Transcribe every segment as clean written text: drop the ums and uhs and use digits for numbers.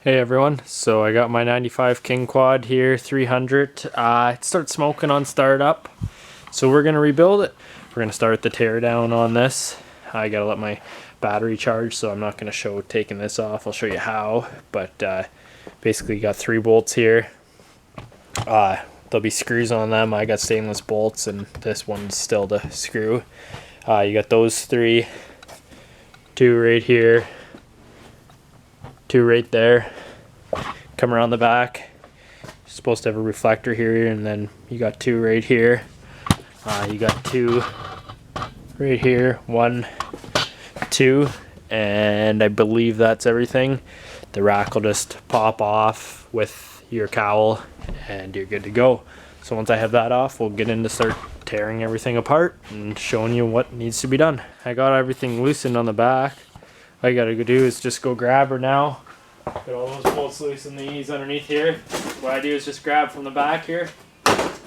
Hey everyone, so I got my 95 King Quad here, 300. It starts smoking on startup, so we're going to rebuild it. We're going to start the teardown on this. I got to let my battery charge, so I'm not going to show taking this off. I'll show you how, but basically got 3 bolts here. There'll be screws on them. I got stainless bolts, and this one's still the screw. You got those 3, 2 right here, 2 right there. Come around the back. You're supposed to have a reflector here, and then you got 2 right here. You got 2 right here, 1, 2, and I believe that's everything. The rack will just pop off with your cowl and you're good to go. So once I have that off, we'll get into start tearing everything apart and showing you what needs to be done. I got everything loosened on the back. All you gotta do is just go grab her now. Got all those bolts loose in these underneath here. What I do is just grab from the back here,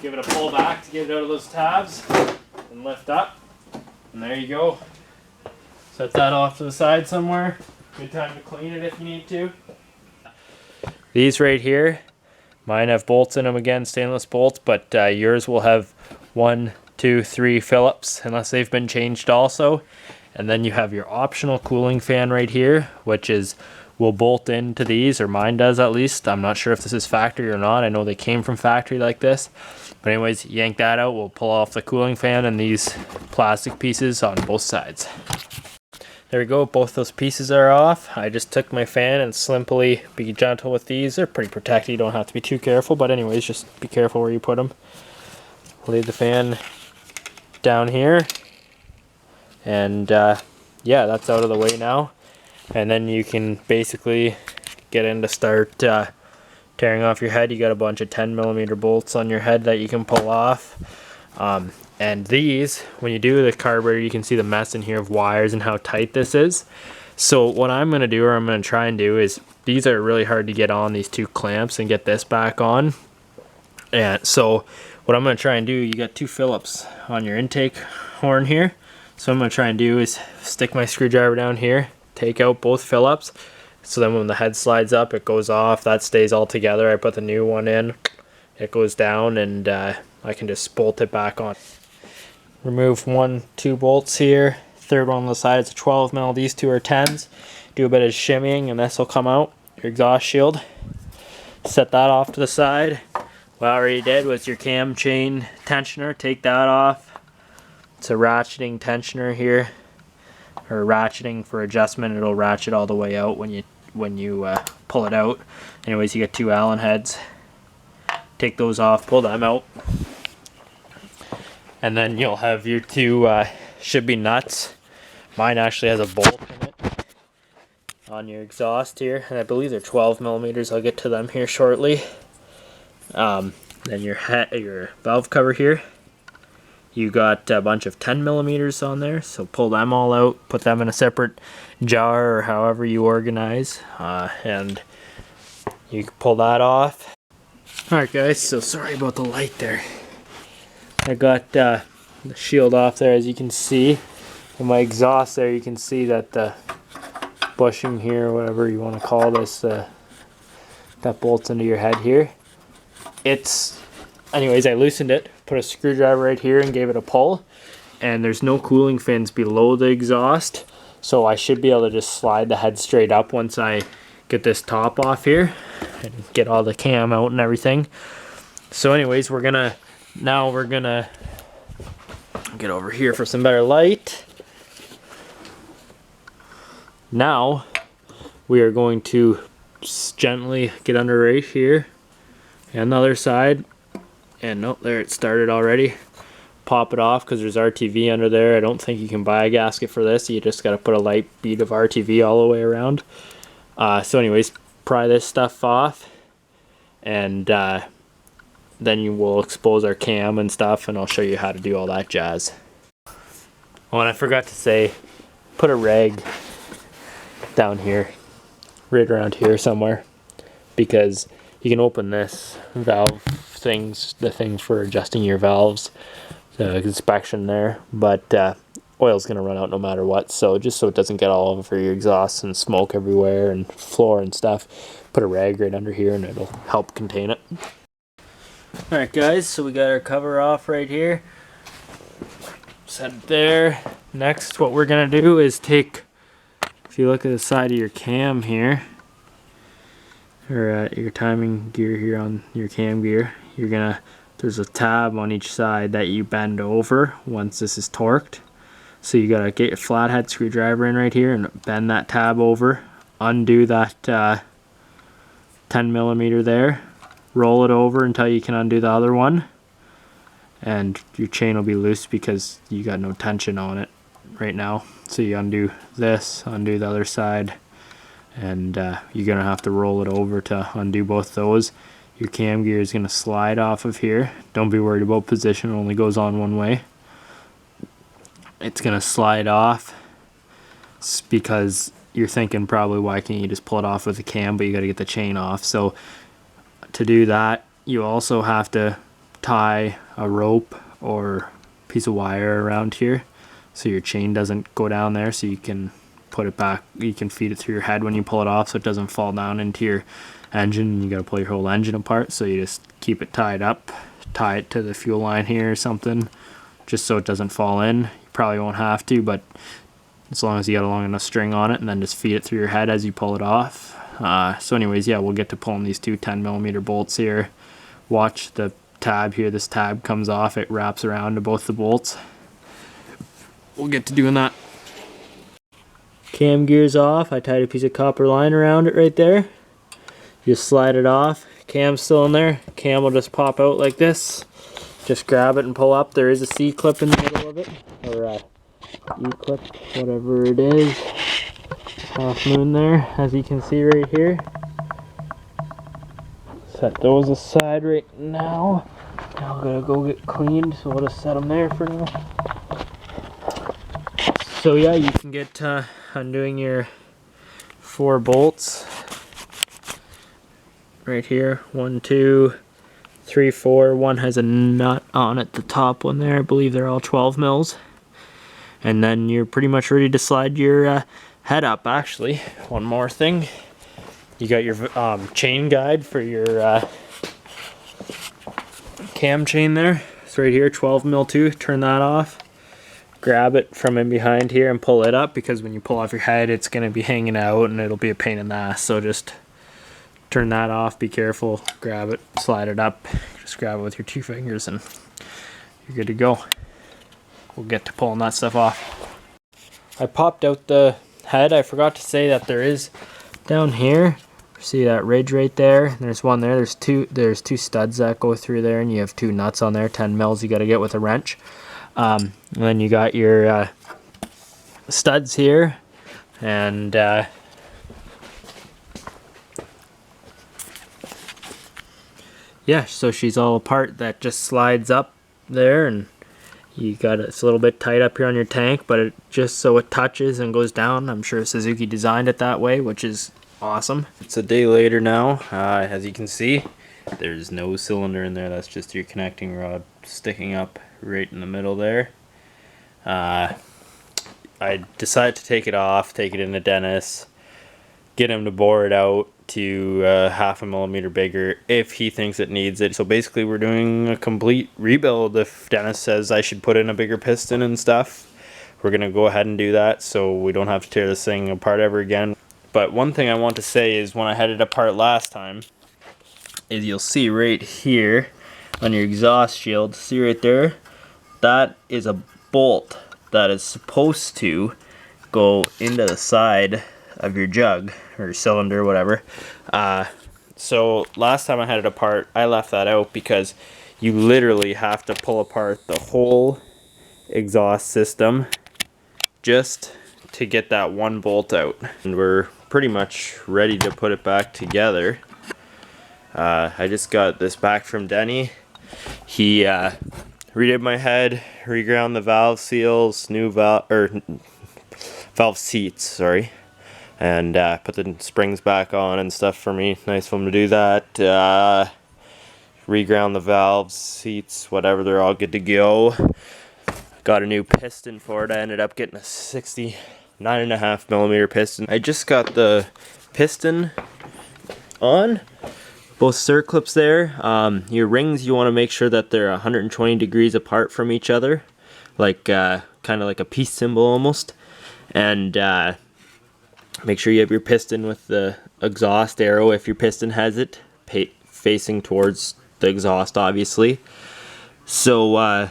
give it a pull back to get it out of those tabs, and lift up. And there you go. Set that off to the side somewhere. Good time to clean it if you need to. These right here, mine have bolts in them again, stainless bolts, but yours will have 1, 2, 3 Phillips, unless they've been changed also. And then you have your optional cooling fan right here, which will bolt into these, or mine does at least. I'm not sure if this is factory or not. I know they came from factory like this. But anyways, yank that out. We'll pull off the cooling fan and these plastic pieces on both sides. There we go. Both those pieces are off. I just took my fan and simply be gentle with these. They're pretty protected. You don't have to be too careful. But anyways, just be careful where you put them. Lay the fan down here. And yeah, that's out of the way now. And then you can basically get in to start tearing off your head. You got a bunch of 10mm bolts on your head that you can pull off. And these, when you do the carburetor, you can see the mess in here of wires and how tight this is. So what I'm going to do, or I'm going to try and do, is these are really hard to get on, these 2 clamps, and get this back on. And so what I'm going to try and do, you got 2 Phillips on your intake horn here. So what I'm going to try and do is stick my screwdriver down here, take out both Phillips, so then when the head slides up, it goes off. That stays all together. I put the new one in, it goes down, and I can just bolt it back on. Remove 1, 2 bolts here. Third one on the side is a 12mm. These 2 are 10s. Do a bit of shimmying, and this will come out. Your exhaust shield. Set that off to the side. What I already did was your cam chain tensioner. Take that off. It's a ratcheting tensioner here, or ratcheting for adjustment. It'll ratchet all the way out when you pull it out. Anyways, you get 2 Allen heads. Take those off, pull them out, and then you'll have your 2 should be nuts. Mine actually has a bolt in it on your exhaust here, and I believe they're 12mm. I'll get to them here shortly. Then your valve cover here. You got a bunch of 10mm on there, so pull them all out, put them in a separate jar or however you organize, and you can pull that off. Alright guys, so sorry about the light there. I got the shield off there, as you can see. In my exhaust there, you can see that the bushing here, whatever you want to call this, that bolts into your head here. Anyways, I loosened it, put a screwdriver right here and gave it a pull. And there's no cooling fins below the exhaust, so I should be able to just slide the head straight up once I get this top off here and get all the cam out and everything. So anyways, we're gonna get over here for some better light. Now we are going to gently get under right here and the other side. And nope, there it started already. Pop it off because there's RTV under there. I don't think you can buy a gasket for this. You just got to put a light bead of RTV all the way around. So anyways, pry this stuff off, and then you will expose our cam and stuff, and I'll show you how to do all that jazz. Oh, and I forgot to say, put a rag down here, right around here somewhere, because you can open this valve things, the things for adjusting your valves, the inspection there, but oil's going to run out no matter what. So just so it doesn't get all over your exhaust and smoke everywhere and floor and stuff, put a rag right under here and it'll help contain it. Alright guys, so we got our cover off right here. Set it there. Next, what we're going to do is take, if you look at the side of your cam here, or your timing gear here on your cam gear, you're going to, there's a tab on each side that you bend over once this is torqued. So you got to get your flathead screwdriver in right here and bend that tab over, undo that 10mm there, roll it over until you can undo the other one, and your chain will be loose because you got no tension on it right now. So you undo this, undo the other side, and you're going to have to roll it over to undo both those. Your cam gear is going to slide off of here. Don't be worried about position, it only goes on one way. It's going to slide off. It's because you're thinking probably, why can't you just pull it off with a cam, but you got to get the chain off. So to do that, you also have to tie a rope or piece of wire around here so your chain doesn't go down there, so you can put it back, you can feed it through your head when you pull it off so it doesn't fall down into your engine. You got to pull your whole engine apart, so you just keep it tied up, tie it to the fuel line here or something, just so it doesn't fall in. You probably won't have to, but as long as you got a long enough string on it, and then just feed it through your head as you pull it off. So anyways, yeah, we'll get to pulling these two 10mm bolts here. Watch the tab here, this tab comes off, it wraps around to both the bolts. We'll get to doing that. Cam gear's off. I tied a piece of copper line around it right there. Just slide it off. Cam's still in there. Cam will just pop out like this. Just grab it and pull up. There is a C-clip in the middle of it, or a E-clip, whatever it is. Half moon there, as you can see right here. Set those aside right now. Now I'm gonna go get cleaned, so we'll just set them there for now. So yeah, you can get undoing your 4 bolts right here. 1, 2, 3, 4. One has a nut on it, the top one there. I believe they're all 12 mils. And then you're pretty much ready to slide your head up. Actually, one more thing. You got your chain guide for your cam chain there. It's right here, 12 mil too. Turn that off. Grab it from in behind here and pull it up, because when you pull off your head, it's going to be hanging out and it'll be a pain in the ass. So just turn that off, be careful, grab it, slide it up. Just grab it with your 2 fingers and you're good to go. We'll get to pulling that stuff off. I popped out the head. I forgot to say that there is down here, see that ridge right there? There's one there. There's two studs that go through there, and you have 2 nuts on there, 10 mils you got to get with a wrench. And then you got your studs here, and yeah, so she's all apart. That just slides up there, and you got it's a little bit tight up here on your tank, but it just so it touches and goes down. I'm sure Suzuki designed it that way, which is awesome. It's a day later now. As you can see, there's no cylinder in there. That's just your connecting rod sticking up right in the middle there. I decided to take it off, take it in the dentist, get him to bore it out to 1/2 millimeter bigger if he thinks it needs it. So basically we're doing a complete rebuild. If Dennis says I should put in a bigger piston and stuff, we're gonna go ahead and do that so we don't have to tear this thing apart ever again. But one thing I want to say is, when I had it apart last time, is you'll see right here on your exhaust shield, see right there, that is a bolt that is supposed to go into the side of your jug or cylinder, whatever. So last time I had it apart, I left that out because you literally have to pull apart the whole exhaust system just to get that one bolt out. And we're pretty much ready to put it back together. I just got this back from Denny. He redid my head, reground the valve seals, new valve seats, sorry, and put the springs back on and stuff for me. Nice of him to do that. Reground the valves, seats, whatever, they're all good to go. got a new piston for it. I ended up getting a 69.5mm piston. I just got the piston on, both circlips there. Your rings, you want to make sure that they're 120 degrees apart from each other, like kind of like a peace symbol almost. And make sure you have your piston with the exhaust arrow, if your piston has it, facing towards the exhaust, obviously. So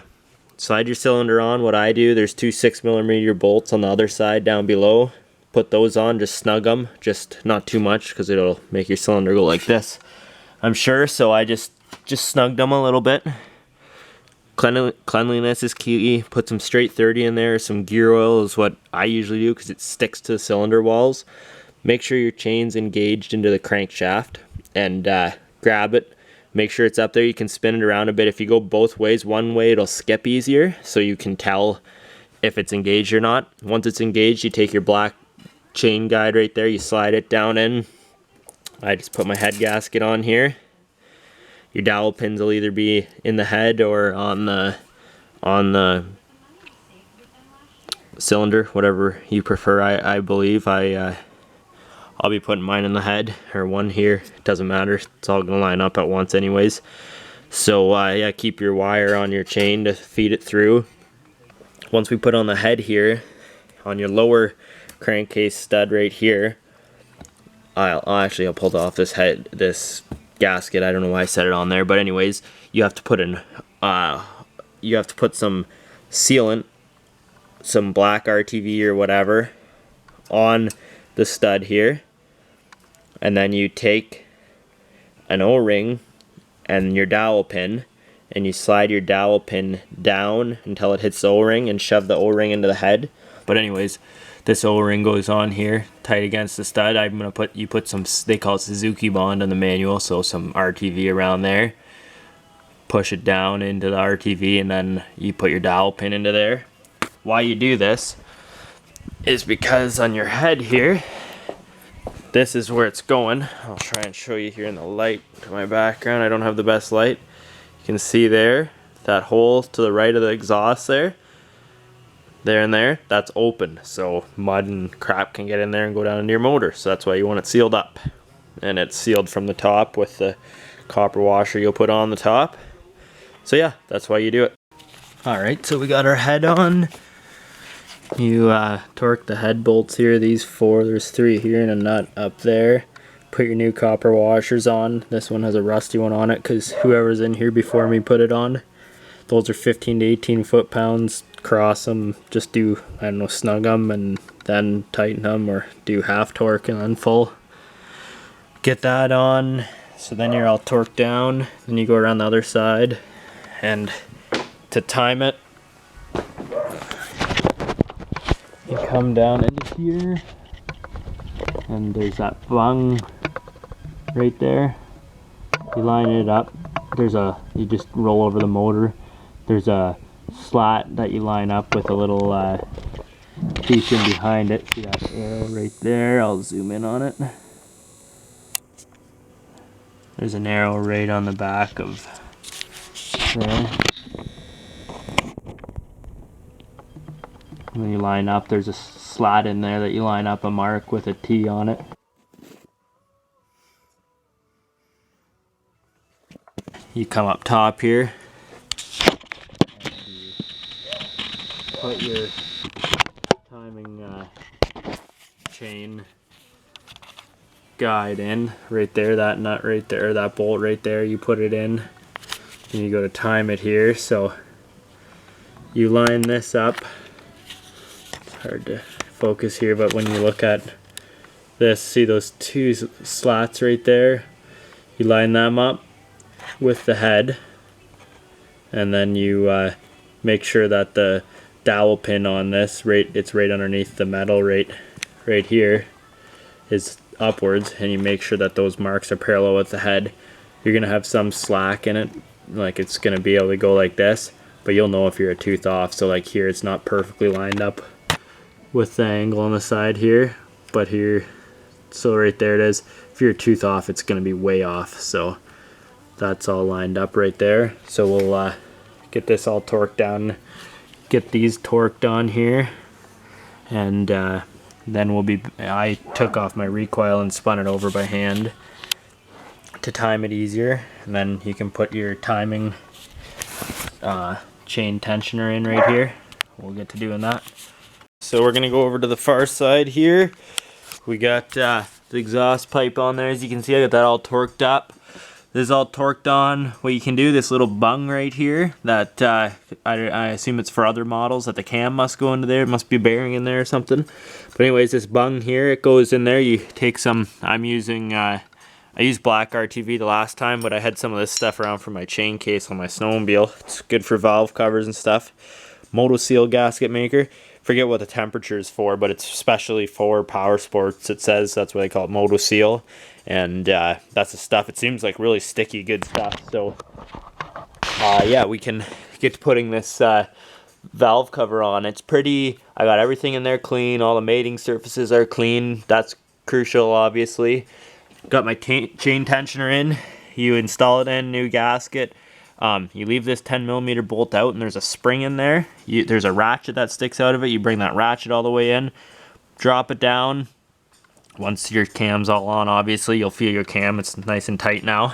slide your cylinder on. What I do, there's two 6mm bolts on the other side down below. Put those on, just snug them, just not too much because it'll make your cylinder go like this, I'm sure. So I just snugged them a little bit. Cleanliness is key. Put some straight 30 in there. Some gear oil is what I usually do because it sticks to the cylinder walls. Make sure your chain's engaged into the crankshaft and grab it. Make sure it's up there. You can spin it around a bit. If you go both ways, one way it'll skip easier, so you can tell if it's engaged or not. Once it's engaged, you take your black chain guide right there, you slide it down in. I just put my head gasket on here. Your dowel pins will either be in the head or on the cylinder, whatever you prefer. I believe I'll be putting mine in the head, or one here, it doesn't matter, it's all gonna line up at once anyways. So yeah, keep your wire on your chain to feed it through. Once we put on the head here, on your lower crankcase stud right here, I'll pull off this gasket. I don't know why I set it on there, but anyways, you have to put some sealant, some black RTV or whatever, on the stud here, and then you take an O-ring and your dowel pin, and you slide your dowel pin down until it hits the O-ring and shove the O-ring into the head. But anyways, this O-ring goes on here tight against the stud. I'm gonna put some, they call it Suzuki bond in the manual, so some RTV around there. Push it down into the RTV, and then you put your dowel pin into there. Why you do this is because on your head here, this is where it's going. I'll try and show you here in the light to my background. I don't have the best light. You can see there, that hole to the right of the exhaust there and there, that's open. So mud and crap can get in there and go down into your motor. So that's why you want it sealed up. And it's sealed from the top with the copper washer you'll put on the top. So yeah, that's why you do it. Alright, so we got our head on. You torque the head bolts here, these four, there's three here and a nut up there. Put your new copper washers on. This one has a rusty one on it because whoever's in here before me put it on. Those are 15 to 18 foot-pounds. Cross them, just do, I don't know, snug them and then tighten them, or do half torque and then full. Get that on, so then you're all torqued down. Then you go around the other side, and to time it, you come down into here, and there's that bung right there. You line it up. You just roll over the motor. There's a slat that you line up with a little piece in behind it. See that arrow right there? I'll zoom in on it. There's an arrow right on the back of there. When you line up, there's a slat in there that you line up a mark with a T on it. You come up top here, and you put your timing chain guide in right there, that nut right there, that bolt right there, you put it in, and you go to time it here. So you line this up. It's hard to focus here, but when you look at this, see those two slats right there, you line them up with the head, and then you make sure that the dowel pin on this, it's right underneath the metal right here, is upwards, and you make sure that those marks are parallel with the head. You're gonna have some slack in it, like it's gonna be able to go like this, but you'll know if you're a tooth off. So like here, it's not perfectly lined up with the angle on the side here, but here, so right there it is. If you're a tooth off, it's gonna be way off. So that's all lined up right there. So we'll get this all torqued down, get these torqued on here, and then I took off my recoil and spun it over by hand to time it easier, and then you can put your timing chain tensioner in right here. We'll get to doing that. So we're gonna go over to the far side here. We got the exhaust pipe on there. As you can see, I got that all torqued up. This is all torqued on. What you can do, this little bung right here, that I assume it's for other models, that the cam must go into there. It must be a bearing in there or something. But anyways, this bung here, it goes in there. You take some, I used black RTV the last time, but I had some of this stuff around for my chain case on my snowmobile. It's good for valve covers and stuff. Motoseal gasket maker. Forget what the temperature is for, but it's especially for power sports. It says that's what they call it, Motoseal. And that's the stuff. It seems like really sticky, good stuff. So yeah, we can get to putting this valve cover on. It's pretty, I got everything in there clean. All the mating surfaces are clean. That's crucial, obviously. Got my chain tensioner in. You install it in, new gasket. You leave this 10mm bolt out, and there's a spring in there. There's a ratchet that sticks out of it. You bring that ratchet all the way in, drop it down. Once your cam's all on, obviously, you'll feel your cam. It's nice and tight now.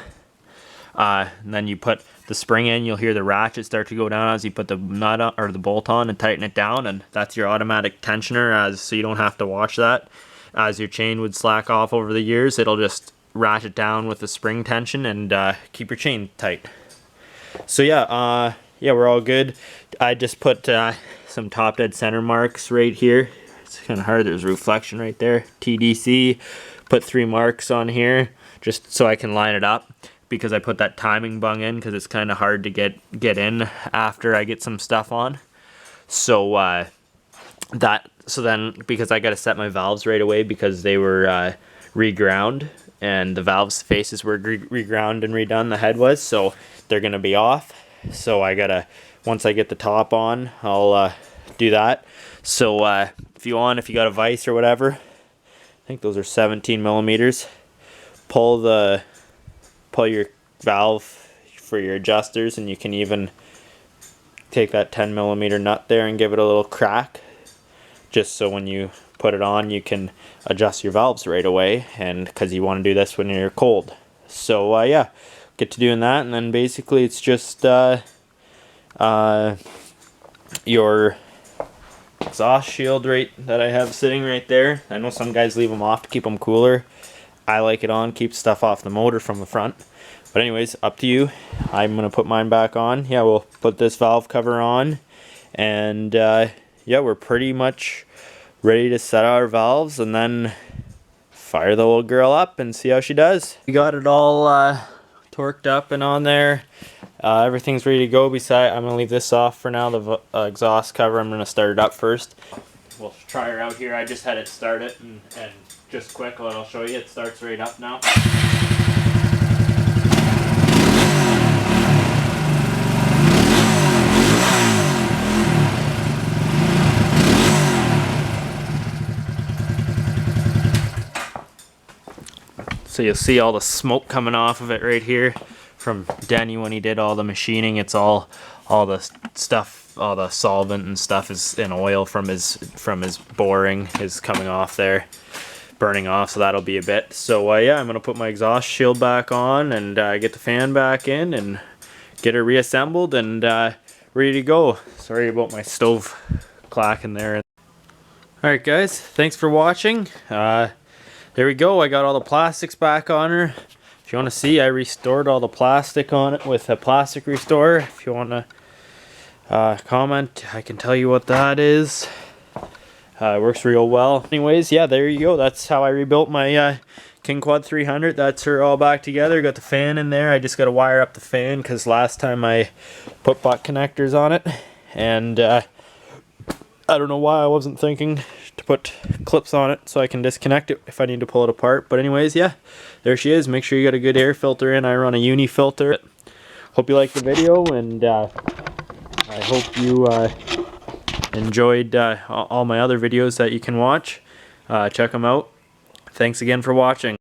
And then you put the spring in. You'll hear the ratchet start to go down as you put the nut on, or the bolt on, and tighten it down. And that's your automatic tensioner, so you don't have to watch that. As your chain would slack off over the years, it'll just ratchet down with the spring tension and keep your chain tight. So yeah, we're all good. I just put some top dead center marks right here. It's kind of hard. There's reflection right there. TDC. Put 3 marks on here just so I can line it up, because I put that timing bung in because it's kind of hard to get in after I get some stuff on. So then because I got to set my valves right away because they were reground, and the valves faces were reground and redone, the head was, so they're gonna be off. So I gotta, once I get the top on, I'll do that. So if you got a vise or whatever, I think those are 17mm, pull your valve for your adjusters, and you can even take that 10mm nut there and give it a little crack, just so when you put it on you can adjust your valves right away, and because you want to do this when you're cold. So yeah, get to doing that, and then basically it's just your exhaust shield that I have sitting right there. I know some guys leave them off to keep them cooler. I like it on, keep stuff off the motor from the front. But anyways, up to you. I'm gonna put mine back on. Yeah, we'll put this valve cover on, and yeah, we're pretty much ready to set our valves and then fire the old girl up and see how she does. We got it all torqued up and on there. Everything's ready to go. I'm gonna leave this off for now, the exhaust cover. I'm gonna start it up first. We'll try her out here. I just had it start it, and just quick, I'll show you. It starts right up now. So you'll see all the smoke coming off of it right here from Denny when he did all the machining. It's all the stuff, all the solvent and stuff is in oil from his boring is coming off there, burning off, so that'll be a bit. So yeah, I'm gonna put my exhaust shield back on and get the fan back in and get her reassembled and ready to go. Sorry about my stove clacking there. Alright guys, thanks for watching. There we go, I got all the plastics back on her. If you want to see, I restored all the plastic on it with a plastic restorer. If you want to comment, I can tell you what that is. It works real well. Anyways, yeah, there you go. That's how I rebuilt my King Quad 300. That's her all back together. Got the fan in there. I just got to wire up the fan because last time I put butt connectors on it. And I don't know why I wasn't thinking to put clips on it so I can disconnect it if I need to pull it apart. But anyways, yeah, there she is. Make sure you got a good air filter in. I run a uni filter. Hope you liked the video, and I hope you enjoyed all my other videos that you can watch. Check them out. Thanks again for watching.